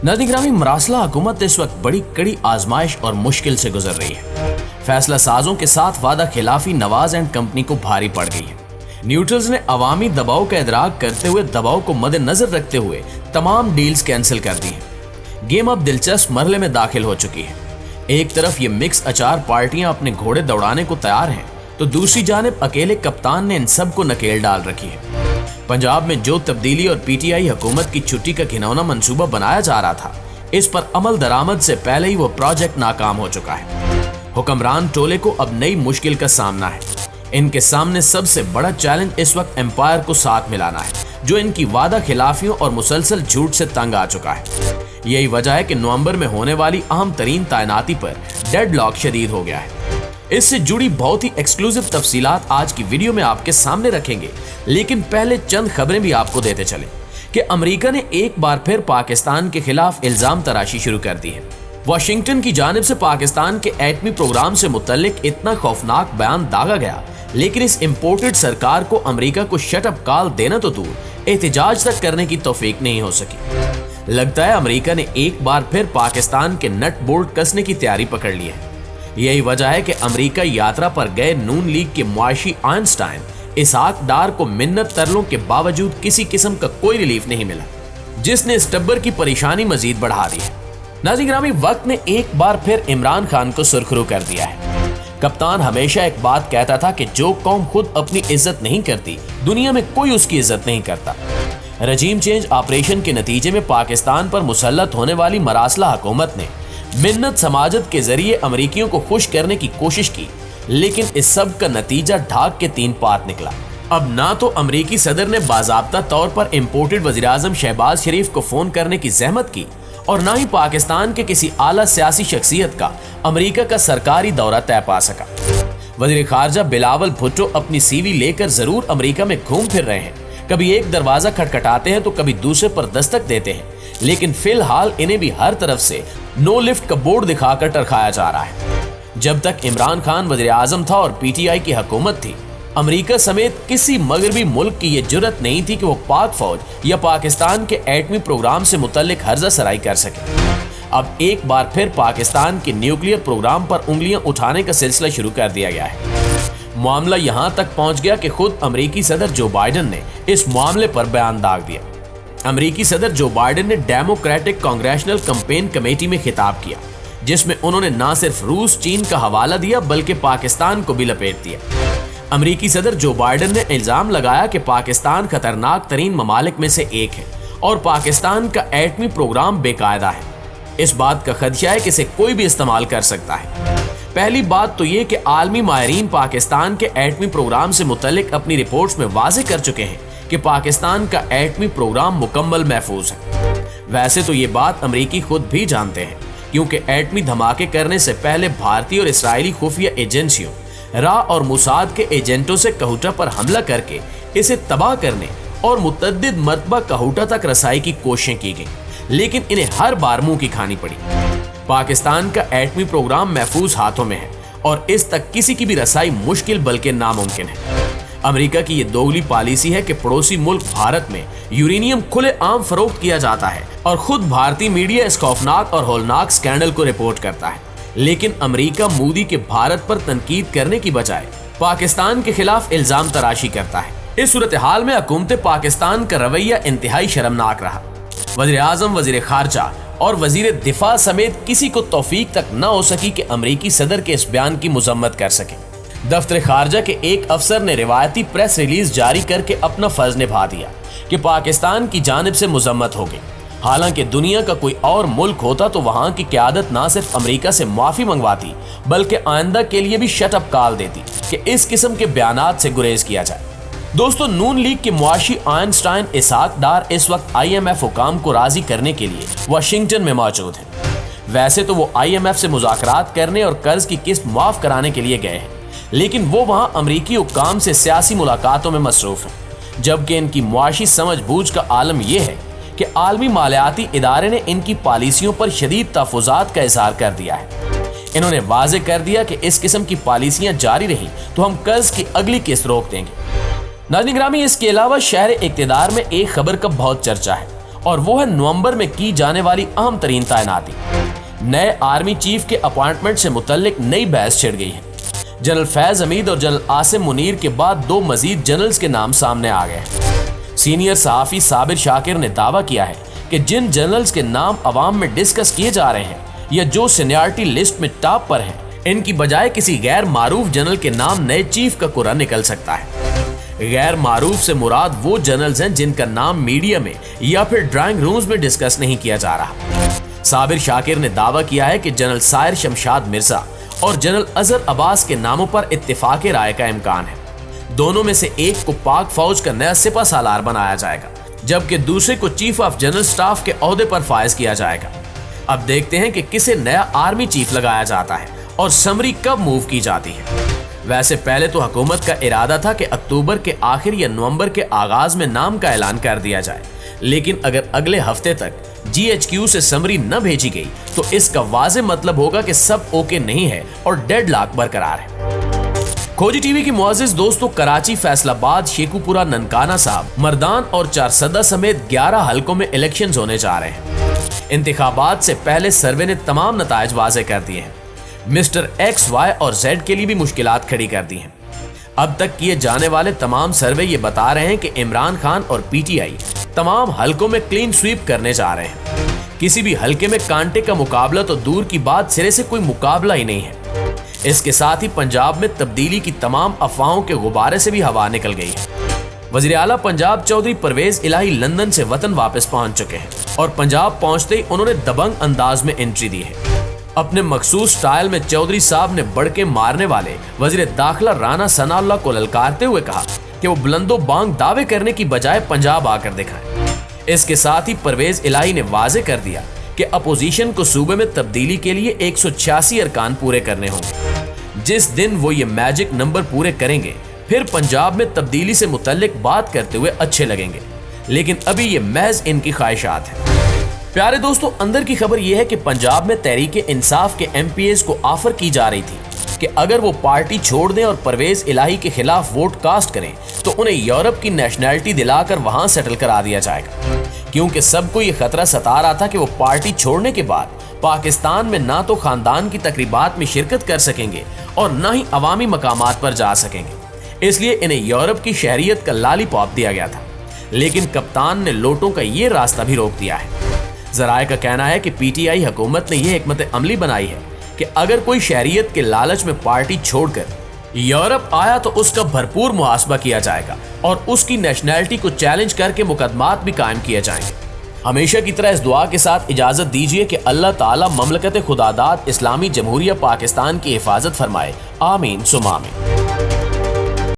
नाज़रीन ग्रामी, मरासला हुकूमत इस वक्त बड़ी कड़ी आजमाइश और मुश्किल से गुजर रही है। फैसला साजों के साथ वादा खिलाफी नवाज एंड कंपनी को भारी पड़ गई है। न्यूट्रल्स ने अवामी दबाव का इदराक करते हुए दबाव को मद्देनजर रखते हुए तमाम डील्स कैंसिल कर दी हैं। गेम अब दिलचस्प मरहले में दाखिल हो चुकी है। एक तरफ ये मिक्स अचार पार्टियां अपने घोड़े दौड़ाने को तैयार हैं, तो दूसरी जानिब अकेले कप्तान ने इन सब को नकेल डाल रखी है। पंजाब में जो तब्दीली और पीटीआई हुकूमत की छुट्टी का घिनौना मंसूबा बनाया जा रहा था, इस पर अमल दरामद से पहले ही वो प्रोजेक्ट नाकाम हो चुका है। हुक्मरान टोले को अब नई मुश्किल का सामना है। इनके सामने सबसे बड़ा चैलेंज इस वक्त एम्पायर को साथ मिलाना है, जो इनकी वादा खिलाफियों और मुसलसल झूठ से तंग आ चुका है। यही वजह है कि नवंबर में होने वाली अहम तरीन तैनाती पर डेडलॉक शदीद हो गया है। इससे जुड़ी बहुत ही एक्सक्लूसिव तफसीलात आज की वीडियो में आपके सामने रखेंगे, लेकिन पहले चंद खबरें भी आपको देते चले कि अमेरिका ने एक बार फिर पाकिस्तान के खिलाफ इल्जाम तराशी शुरू कर दी है। वाशिंगटन की जानिब से पाकिस्तान के एटमी प्रोग्राम से मुतल्लिक इतना खौफनाक बयान दागा गया, लेकिन इस इम्पोर्टेड सरकार को अमेरिका को शट अप कॉल देना तो दूर, एहतजाज तक करने की तौफीक नहीं हो सकी। लगता है अमेरिका ने एक बार फिर पाकिस्तान के नट बोल्ट कसने की तैयारी पकड़ ली है। यही वजह है कि अमेरिका यात्रा पर गए नून लीग के मुआशी आइंस्टाइन इसहाक डार को मिन्नत तरलों के बावजूद किसी किस्म का कोई रिलीफ नहीं मिला, जिसने स्टब्बर की परेशानी मजीद बढ़ा दी है। नाज़रीन ग्रामी, वक्त ने एक बार फिर इमरान खान को सुरखरू कर दिया है। कप्तान हमेशा एक बात कहता था कि जो कौम खुद अपनी इज्जत नहीं करती, दुनिया में कोई उसकी इज्जत नहीं करता। रजीम चेंज ऑपरेशन के नतीजे में पाकिस्तान पर मुसल्लत होने वाली मरासला हुकूमत ने मिन्नत समाजत के जरिए अमरीकियों को खुश करने की कोशिश की, लेकिन इस सब का नतीजा ढाक के 3 पात निकला। अब ना तो अमरीकी सदर ने बाज़ाब्ता तौर पर इम्पोर्टेड वज़ीर-ए-आज़म शहबाज शरीफ को फोन करने की जहमत की, और ना ही पाकिस्तान के किसी आला सियासी शख्सियत का अमरीका का सरकारी दौरा तय पा सका। वज़ीर ख़ारजा बिलावल भुट्टो अपनी सीवी लेकर जरूर अमरीका में घूम फिर रहे हैं, कभी एक दरवाजा खटखटाते हैं तो कभी दूसरे पर दस्तक देते हैं, लेकिन फिलहाल इन्हें भी हर तरफ से नो लिफ्ट का बोर्ड दिखाकर टरखाया जा रहा है। जब तक इमरान खान वज़ीर आज़म था और पीटीआई की हुकूमत थी, अमेरिका समेत किसी मगरबी मुल्क की यह जुर्रत नहीं थी कि वो पाक फौज या पाकिस्तान के एटमी प्रोग्राम से मुतल्लिक हर्जा सराई कर सके। अब एक बार फिर पाकिस्तान के न्यूक्लियर प्रोग्राम पर उंगलियां उठाने का सिलसिला शुरू कर दिया गया है। मामला यहां तक पहुंच गया कि खुद अमेरिकी सदर जो बाइडन ने इस मामले पर बयान दाग दिया। अमेरिकी सदर जो बाइडन ने डेमोक्रेटिक कांग्रेशनल कैंपेन कमेटी में खिताब किया, जिसमें उन्होंने न सिर्फ रूस चीन का हवाला दिया बल्कि पाकिस्तान को भी लपेट दिया। अमेरिकी सदर जो बाइडन ने इल्जाम लगाया कि पाकिस्तान खतरनाक तरीन ममालिक में से एक है और पाकिस्तान का एटमी प्रोग्राम बेकायदा है। इस बात का खदशा है कि इसे कोई भी इस्तेमाल कर सकता है। पहली बात तो ये कि आलमी माहिरीन पाकिस्तान के एटमी प्रोग्राम से मुतल्लिक अपनी रिपोर्ट्स में वाज़े कर चुके हैं कि पाकिस्तान का एटमी प्रोग्राम मुकम्मल महफूज है। वैसे तो ये बात अमेरिकी खुद भी जानते हैं, क्योंकि एटमी धमाके करने से पहले भारतीय और इस्राएली खुफिया एजेंसियों रा और मुसाद के एजेंटों से कहूटा पर हमला करके इसे तबाह करने और मुतअद्दिद मरतबा कहूटा तक रसाई की कोशिशें की गई, लेकिन इन्हें हर बार मुंह की खानी पड़ी। पाकिस्तान का एटमी प्रोग्राम महफूज हाथों में है और इस तक किसी की भी रसाई मुश्किल बल्कि नामुमकिन है। अमेरिका की ये दोगली पॉलिसी है कि पड़ोसी मुल्क भारत में यूरेनियम खुले आम फरोख्त किया जाता है और खुद भारतीय मीडिया इस खौफनाक और होलनाक स्कैंडल को रिपोर्ट करता है, लेकिन अमेरिका मोदी के भारत पर तनकीद करने की बजाय पाकिस्तान के खिलाफ इल्जाम तराशी करता है। इस सूरत हाल में हुकूमत पाकिस्तान का रवैया इंतहाई शर्मनाक रहा। वज़ीर आज़म, वज़ीर ख़ारजा और वज़ीर दिफा समेत किसी को तौफीक तक न हो सकी कि अमेरिकी सदर के इस बयान की मुज़म्मत कर सके। दफ्तर ख़ारजा के एक अफसर ने रिवायती प्रेस रिलीज जारी करके अपना फर्ज निभा दिया कि पाकिस्तान की जानिब से मुज़म्मत हो गई। हालांकि दुनिया का कोई और मुल्क होता तो वहां की क़यादत न सिर्फ अमेरिका से माफ़ी मंगवाती बल्कि आइंदा के लिए भी शट अप कॉल देती कि इस किस्म के बयानात से गुरेज किया जाए। दोस्तों, नून लीग के मुआशी आइंस्टाइन इसहाक डार इस वक्त IMF हुकाम को राजी करने के लिए वाशिंगटन में मौजूद हैं। वैसे तो वो IMF से मुज़ाकरात करने और कर्ज की किस्त माफ कराने के लिए गए हैं, लेकिन वो वहां अमरीकी हुकाम से सियासी मुलाकातों में मसरूफ हैं, जबकि इनकी मुआशी समझ बूझ का आलम यह है कि आलमी मालियाती इदारे ने इनकी पॉलिसियों पर शदीद तहफ़्फ़ुज़ात का इज़हार कर दिया है। इन्होंने वाज़े कर दिया कि इस किस्म की पॉलिसियां जारी रही तो हम कर्ज की अगली किस्त रोक देंगे। नाज़रीन ग्रामी, इसके अलावा शहर इक़्तिदार में एक खबर का बहुत चर्चा है और वो है नवंबर में की जाने वाली अहम तरीन तैनाती। नए आर्मी चीफ के अपॉइंटमेंट से मुतल्लिक नई बहस छिड़ गई है। जनरल फैज हमीद और जनरल आसिम मुनीर के बाद 2 मजीद जनरल्स के नाम सामने आ गए। सीनियर सहाफी साबिर शाकिर ने दावा किया है कि जिन जनरल्स के नाम अवाम में डिस्कस किए जा रहे हैं या जो सीनियरिटी लिस्ट में टॉप पर हैं, इनकी बजाय किसी गैर मारूफ जनरल के नाम नए चीफ का कुरा निकल सकता है। गैर मारूफ से मुराद वो जनरल्स हैं जिनका नाम मीडिया में या फिर ड्राइंग रूम्स में डिस्कस नहीं किया जा रहा। साबिर शाकिर ने दावा किया है कि जनरल सायर शमशाद मिर्जा और जनरल अजहर अब्बास के नामों पर इत्तेफाक राय का इम्कान है। दोनों में से एक को पाक फौज का नया सिपा सालार बनाया जाएगा, जबकि दूसरे को चीफ ऑफ जनरल स्टाफ के ओहदे पर फायज किया जाएगा। अब देखते हैं कि किसे नया आर्मी चीफ लगाया जाता है और समरी कब मूव की जाती है। वैसे पहले तो हुकूमत का इरादा था कि अक्टूबर के आखिर या नवंबर के आगाज में नाम का ऐलान कर दिया जाए, लेकिन अगर अगले हफ्ते तक GHQ से समरी न भेजी गई तो इसका वाज़ेह मतलब होगा कि सब ओके नहीं है और डेडलॉक बरकरार है। खोजी टीवी की मुअज़्ज़िज़ दोस्तों, कराची, फैसलाबाद, शेखुपुरा, ननकाना साहब, मर्दान और चारसदा समेत 11 हलकों में इलेक्शंस होने जा रहे हैं। इंतखाबात से पहले सर्वे ने तमाम नताइज वाज़ेह कर दिए हैं। मिस्टर X, Y और Z के लिए भी मुश्किलात खड़ी कर दी हैं। अब तक किए जाने वाले तमाम सर्वे ये बता रहे हैं कि इमरान खान और PTI तमाम हलकों में क्लीन स्वीप करने जा रहे हैं। किसी भी हलके में कांटे का मुकाबला तो दूर की बात, सिरे से कोई मुकाबला ही नहीं है। इसके साथ ही पंजाब में तब्दीली की तमाम अफवाहों के गुब्बारे से भी हवा निकल गई है। वज़ीर आला पंजाब चौधरी परवेज इलाही लंदन से वतन वापस पहुंच चुके हैं और पंजाब पहुंचते ही उन्होंने दबंग अंदाज में एंट्री दी है। अपने मखसूस स्टाइल में चौधरी साहब ने बड़के मारने वाले वज़ीर दाखिला राना सनाउल्लाह को ललकारते हुए कहा कि वो बुलंदो बांग दावे करने की बजाय पंजाब आकर दिखाएं। इसके साथ ही परवेज इलाही ने वाज़ेह कर दिया कि अपोजिशन को सूबे में तब्दीली के लिए 186 अरकान पूरे करने होंगे। जिस दिन वो ये मैजिक नंबर पूरे करेंगे, फिर पंजाब में तब्दीली से मुतल्लिक बात करते हुए अच्छे लगेंगे, लेकिन अभी ये महज इनकी ख्वाहिशात है। प्यारे दोस्तों, अंदर की खबर यह है कि पंजाब में तहरीक इंसाफ के MPs को ऑफर की जा रही थी कि अगर वो पार्टी छोड़ दें और परवेज इलाही के खिलाफ वोट कास्ट करें तो उन्हें यूरोप की नेशनैलिटी दिलाकर वहां सेटल करा दिया जाएगा, क्योंकि सबको ये खतरा सता रहा था कि वो पार्टी छोड़ने के बाद पाकिस्तान में ना तो खानदान की तकरीबात में शिरकत कर सकेंगे और ना ही अवामी मकामात पर जा सकेंगे। इसलिए इन्हें यूरोप की शहरियत का लालीपॉप दिया गया था, लेकिन कप्तान ने लोटों का ये रास्ता भी रोक दिया है। ज़राए का कहना है कि PTI हुकूमत ने यह हिकमत अमली बनाई है कि अगर कोई शहरियत के लालच में पार्टी छोड़कर यूरोप आया तो उसका भरपूर मुहासबा किया जाएगा और उसकी नेशनैलिटी को चैलेंज करके मुकदमात भी कायम किए जाएंगे। हमेशा की तरह इस दुआ के साथ इजाज़त दीजिए कि अल्लाह ताला ममलकत खुदादाद इस्लामी जमहूरिया पाकिस्तान की हिफाजत फरमाए। आमीन सुमा आमीन।